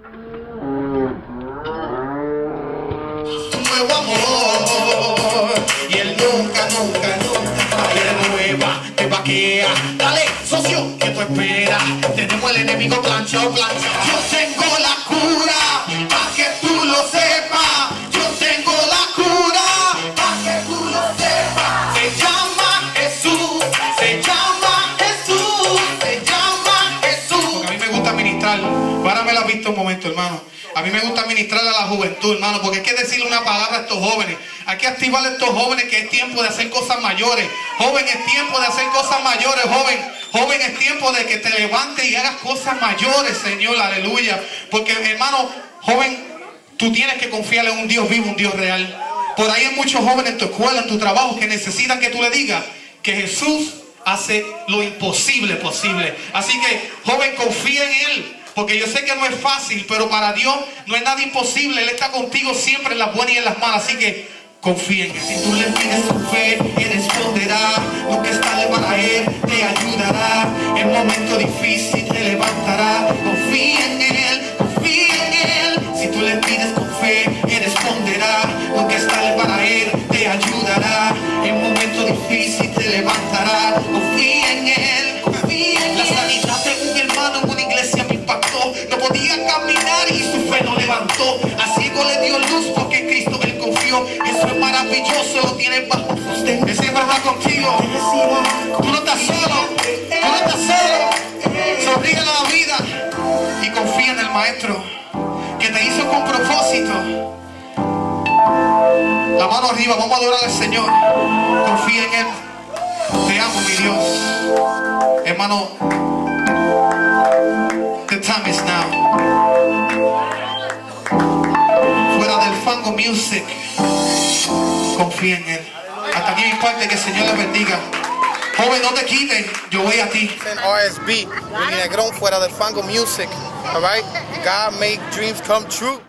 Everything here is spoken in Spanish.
Nuevo amor y él nunca renueva, te vaquea. Dale, socio, que tú esperas. Tenemos el enemigo planchado. Yo tengo la cura, pa' que tú lo sepas. Yo tengo la cura, pa' que tú lo sepas. Se llama Jesús, se llama Jesús, se llama Jesús. Porque a mí me gusta ministrar. Ahora me lo has visto un momento, hermano. A mí me gusta ministrar a la juventud, hermano, porque hay que decirle una palabra a estos jóvenes. Hay que activar a estos jóvenes que es tiempo de hacer cosas mayores. Joven, es tiempo de hacer cosas mayores, joven. Joven, es tiempo de que te levantes y hagas cosas mayores, Señor, aleluya. Porque, hermano, joven, tú tienes que confiar en un Dios vivo, un Dios real. Por ahí hay muchos jóvenes en tu escuela, en tu trabajo, que necesitan que tú le digas que Jesús hace lo imposible posible. Así que, joven, confía en Él. Porque yo sé que no es fácil, pero para Dios no es nada imposible. Él está contigo siempre en las buenas y en las malas. Así que confía en Él. Si tú le pides tu fe, Él responderá. Lo que está para Él te ayudará. En momentos difíciles te levantará. Confía en Él, confía en Él. Si tú le pides con fe, Él responderá. Lo que está para Él te ayudará. En momentos difíciles te levantará. Confía en Él, confía en Él. La sanidad de un hermano en una iglesia me impactó. No podía caminar y su fe lo levantó. A ciego le dio luz porque en Cristo él confió. Eso es maravilloso, lo tienes bajo usted. Él siempre va contigo. Tú no estás solo, tú no estás solo. Sonríe a la vida y confía en el Maestro que te hizo con propósito. La mano arriba, vamos a adorar al Señor. Confía en Él. Te amo, mi Dios. Hermano, the time is now. Fuera del Fango Music, confía en Él. Hasta aquí mi parte, que el Señor les bendiga. Joven, no te quiten, yo voy a ti. RSB, Willy Negrón, Fuera del Fango Music. All right? God make dreams come true.